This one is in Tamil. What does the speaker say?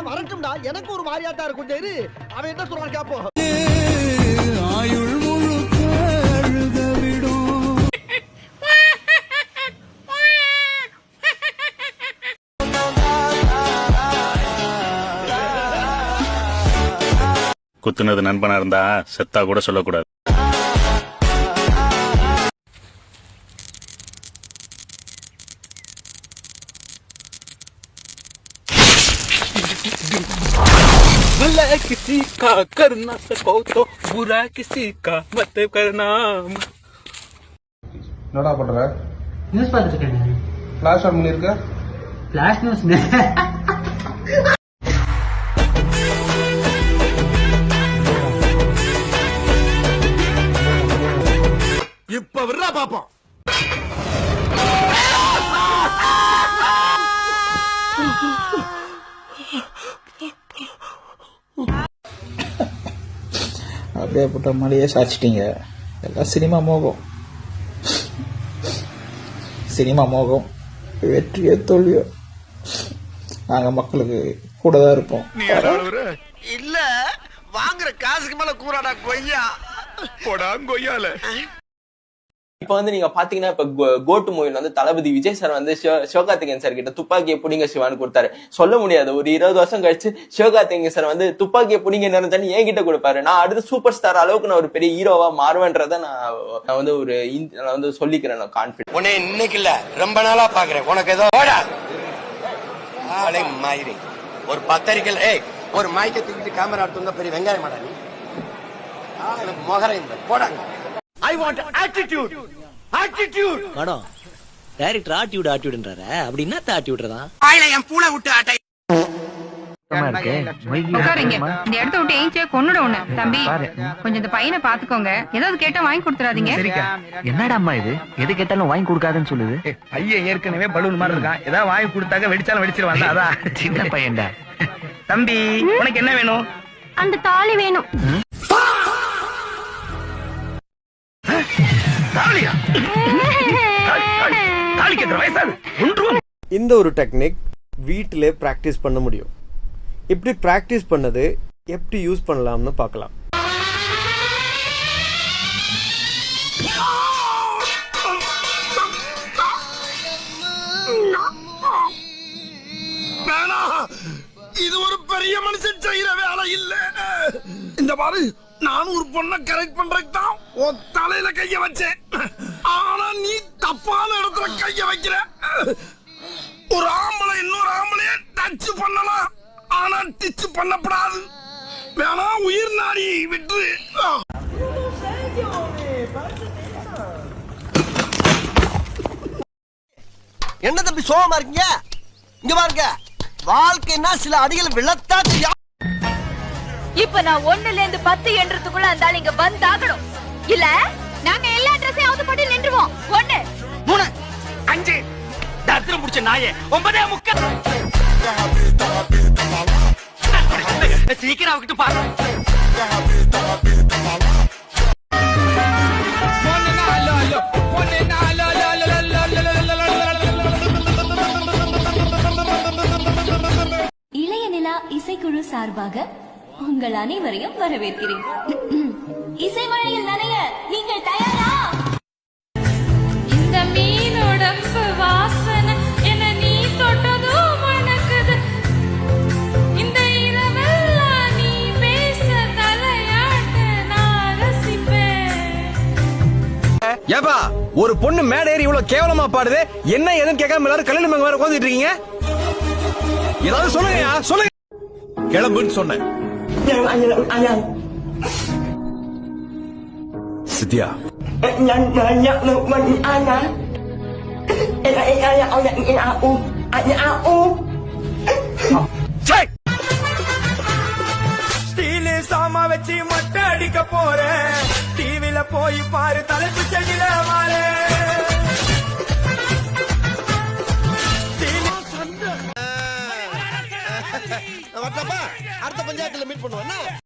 வரட்டும்டா, எனக்கு ஒரு மாதிரியாட்டா இருக்கும். அவன் என்ன சொல்றான் கேப்போம். ஆயுள் முழுக்க அழுத விடும். குத்துனது நண்பனா இருந்தா செத்தா கூட சொல்லக்கூடாது. भला किसी का कर ना सको तो बुरा किसी का मत करना. என்னடா பண்ற? நியூஸ் பார்த்துட்டு இருக்கேன். ஃபிளாஷ் ஆன் பண்ணிருக்க? Flash news. இப்ப விடுறா பாப்போம். அப்படியே போட்ட மாதிரியே சாச்சிட்டீங்க. எல்லாம் சினிமா மோகம். சினிமா மோகம் வெற்றியோ தோல்வியோ நாங்க மக்களுக்கு கூட தான் இருப்போம். இல்ல வாங்குற காசுக்கு மேல கூறாடா கொய்யா. போடா கொய்யால. இப்ப வந்து நீங்க பாத்தீங்கன்னா இப்ப கோட்டு மூவில வந்து தளபதி விஜய் சார் வந்து சிவகார்த்திகேயன் சார் கிட்ட துப்பாக்கியை புடிங்க சிவான்னு கொடுத்தாரு. சொல்ல முடியாது ஒரு 20 வருஷம் கழிச்சு சிவகார்த்திகேயன் சார் வந்து துப்பாக்கியை புடிங்க நினைச்சாலும் என்கிட்ட கொடுப்பாரு. நான் அடுத்து சூப்பர் ஸ்டார் அளவுக்கு நான் ஒரு பெரிய ஹீரோவா மாறுவேன்றத நான் வந்து ஒரு நான் வந்து சொல்லிக்கிறேன். நான் கான்பிடன்ட். உன்னை இன்னைக்கு இல்ல ரொம்ப நாளா பாக்குறேன். உனக்கு ஏதோ மயிரி ஒரு பத்தரிக்கல் ஒரு மைக்க தூக்கிட்டு கேமரா எடுத்து பெரிய வெங்காயம் மாட்டாங்க மொகரை போடாங்க. I want attitude. Attitude. Madam director ஆட்டிவிடுன்றாரு. அப்படி என்ன ஆட்டிவிடுறதா? ஆயில என் பூளை விட்டு ஆட்டை. உட்காருங்க. இந்த இடத்த விட்டு ஏஞ்சியா கொன்னுட உன்ன. தம்பி கொஞ்சம் இந்த பையனை பாத்துக்கோங்க. ஏதாவது கேட்டா வாங்கி கொடுத்துறாதீங்க. என்னடா அம்மா இது? எது கேட்டாலும் வாங்கி கொடுக்காதுன்னு சொல்லுது. ஐயா ஏற்கனவே பலூன் மாதிரி இருக்கான். ஏதாவது வாங்கி கொடுத்தாக்க வெடிச்சாலும் வெடிச்சிருவாங்க. அதான் சின்ன பையன்டா. தம்பி உனக்கு என்ன வேணும்? அந்த தாலி வேணும். இந்த ஒரு டெக்னிக் வீட்டிலே பிராக்டிஸ் பண்ண முடியும். இப்படி பிராக்டிஸ் பண்ணது எப்படி யூஸ் பண்ணலாம்னு பார்க்கலாம். இது ஒரு பெரிய மனுஷன் செய்யற வேலை இல்ல. இந்த பாரு நான் ஒரு பொண்ணை கரெக்ட் பண்றதுக்கு தான் உன் தலையில கைய வச்சேன். ஆனா நீ தப்பான இடத்துல கைய வைக்கிற. ஒரு ஆம்பளை இன்னொரு ஆம்பளைய டச் பண்ணலாம். ஆனா டிச் பண்ணப்படாது. வேணா உயிர் நாடி விட்டு. என்ன தம்பி சோகமா இருக்கீங்க? இங்க பாருங்க, வாழ்க்கைன்னா சில அடிகள் விழத்தா செய்யும். இப்ப நான் 1ல இருந்து 10 என்றதுக்குள்ள அந்த ஆள் இங்க வந்தாகணும். இல்ல நாங்க எல்லா அட்ரஸையும் அவுத்து போட்டு நின்றுவோம். 1 3 5 தத்திரம் புடிச்ச நாயே 9 முக்க சீக்கிரம் அவகிட்ட பாரு. இளைய நிலா இசைக்குழு சார்பாக உங்கள் அனைவரையும் வரவேற்கிறேன். இசை மழையில் நனைய நீங்கள் தயாரா? இந்த மீனோடம்பு வாசனை என்ன நீ தொட்டதும் மணக்குது. இந்த இரவெல்லாம் நீ பேச தலையாட்ட நான் ரசிப்பேன். ஏப்பா ஒரு பொண்ணு மேடை ஏறி இவ்வளவு கேவலமா பாடுது. என்ன ஏதுன்னு கேட்காம எல்லாரும் கல்யாணம் மங்க வேற உட்கார்ந்துட்டு இருக்கீங்க. ஏதாவது சொல்லுங்க சொல்லுங்க. கிளம்புன்னு சொன்னேன். Setia. சாமா வச்சு மொட்டை அடிக்க போறேன். டிவில போய் பாரு தலைப்பு செடியில மாறு. வரட்டப்பா, அடுத்த பஞ்சாயத்துல மீட் பண்ணுவேன்.